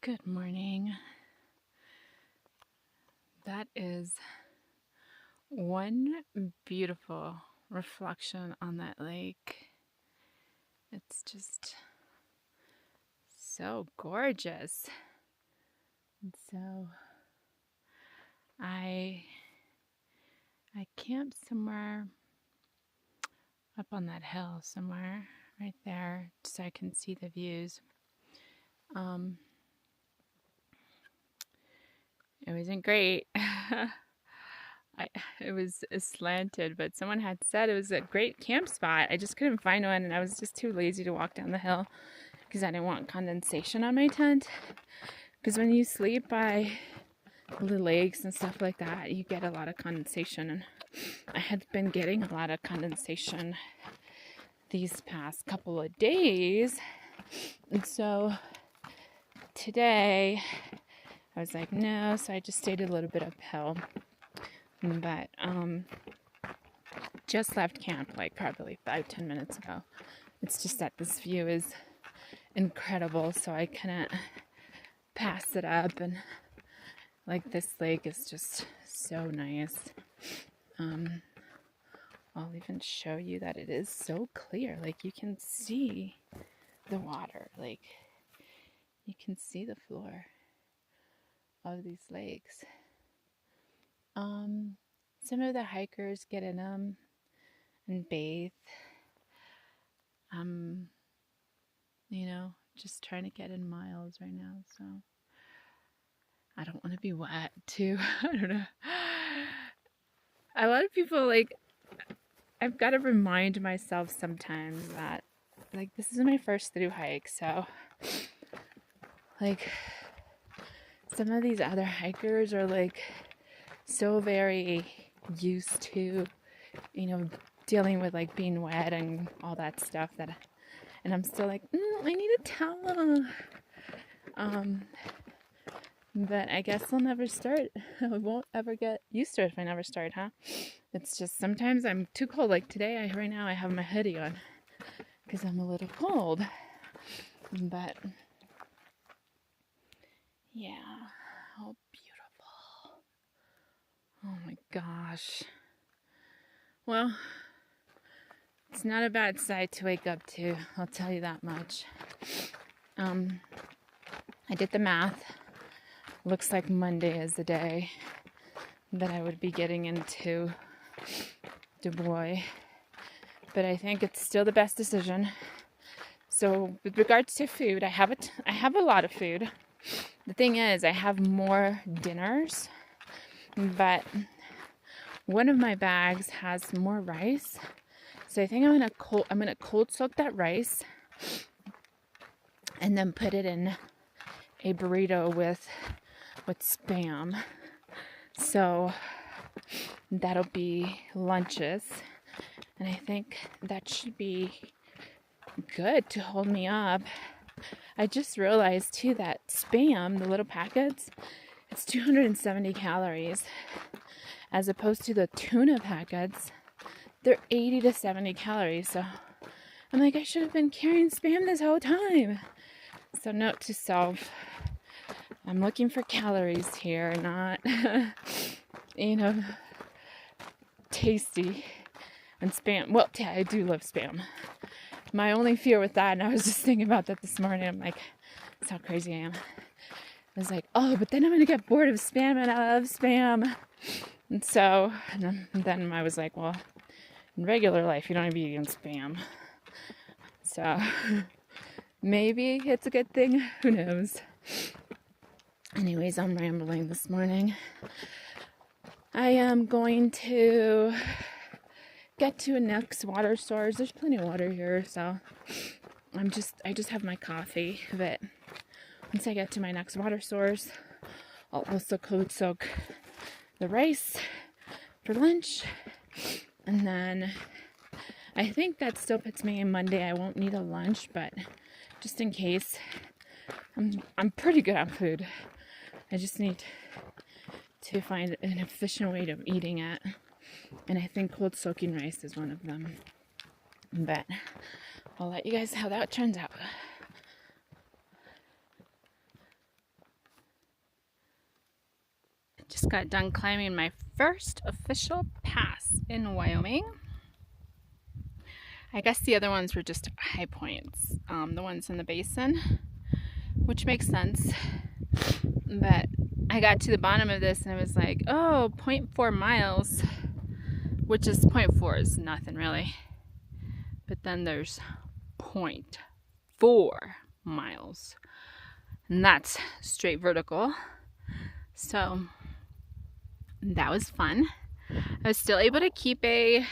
Good morning. That is one beautiful reflection on that lake. It's just so gorgeous. And so I camped somewhere up on that hill somewhere right there so I can see the views. It wasn't great. It was slanted, but someone had said it was a great camp spot. I just couldn't find one, and I was just too lazy to walk down the hill because I didn't want condensation on my tent. Because when you sleep by the lakes and stuff like that, you get a lot of condensation, and I had been getting a lot of condensation these past couple of days. And so today I was like, no, so I just stayed a little bit uphill. But just left camp like probably 5-10 minutes ago. It's just that this view is incredible, so I couldn't pass it up. And like, this lake is just so nice. I'll even show you that it is so clear. Like, you can see the water. Like, you can see the floor of these lakes. Some of the hikers get in them and bathe. Just trying to get in miles right now, so I don't want to be wet too. I don't know. A lot of people, like, I've got to remind myself sometimes that, like, this is my first through hike, so, like, some of these other hikers are, like, so very used to, dealing with, like, being wet and all that stuff and I'm still like, I need a towel. But I guess I'll never start. I won't ever get used to it if I never start, huh? It's just sometimes I'm too cold. Like today, right now I have my hoodie on because I'm a little cold. But yeah, how beautiful. Oh my gosh. Well, it's not a bad sight to wake up to, I'll tell you that much. I did the math. Looks like Monday is the day that I would be getting into Du Bois. But I think it's still the best decision. So with regards to food, I have a lot of food. The thing is, I have more dinners, but one of my bags has more rice. So I think I'm gonna cold soak that rice and then put it in a burrito with Spam. So that'll be lunches, and I think that should be good to hold me up. I just realized too that Spam, the little packets, it's 270 calories as opposed to the tuna packets. They're 80 to 70 calories. So I'm like, I should have been carrying Spam this whole time. So note to self, I'm looking for calories here, not, tasty. And Spam, well, yeah, I do love Spam. My only fear with that, and I was just thinking about that this morning, I'm like, that's how crazy I am. I was like, oh, but then I'm going to get bored of Spam, and I love Spam. And so, and then I was like, well, in regular life, you don't be eating Spam. So, maybe it's a good thing. Who knows? Anyways, I'm rambling this morning. I am going to get to a next water source. There's plenty of water here, so I just have my coffee. But once I get to my next water source, I'll also cold soak the rice for lunch. And then I think that still puts me in Monday. I won't need a lunch, but just in case, I'm pretty good on food. I just need to find an efficient way of eating it. And I think cold soaking rice is one of them. But I'll let you guys know how that turns out. Just got done climbing my first official pass in Wyoming. I guess the other ones were just high points, the ones in the basin, which makes sense. But I got to the bottom of this and I was like, oh, 0.4 miles, which is 0.4 is nothing really. But then there's 0.4 miles, and that's straight vertical. So that was fun. I was still able to keep a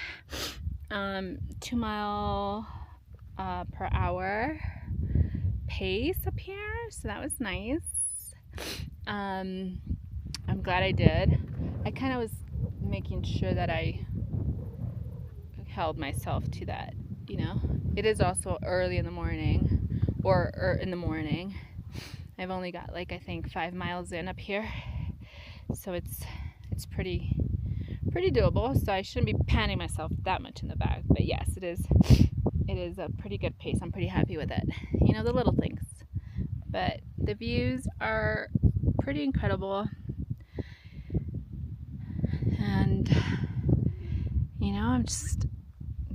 2 mile per hour pace up here, so that was nice. I'm glad I did. I kind of was making sure that I held myself to that, you know. It is also early in the morning, or in the morning. I've only got like I think 5 miles in up here, so it's pretty doable. So I shouldn't be patting myself that much in the back, but yes, it is a pretty good pace. I'm pretty happy with it. You know, the little things, but the views are pretty incredible, and you know, I'm just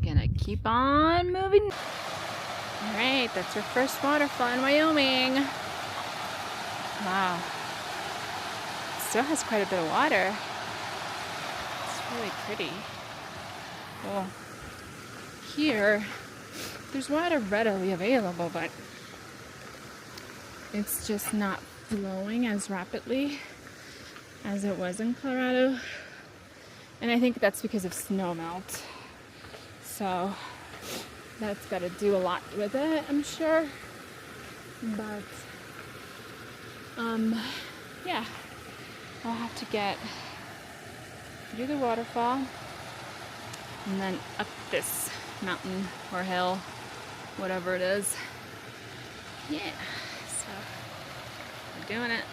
gonna keep on moving. All right, that's our first waterfall in Wyoming. Wow, still has quite a bit of water. It's really pretty. Well, here there's water readily available, but it's just not flowing as rapidly as it was in Colorado, and I think that's because of snow melt. So that's got to do a lot with it, I'm sure. But yeah, I'll have to get through the waterfall and then up this mountain or hill, whatever it is. Yeah, so we're doing it.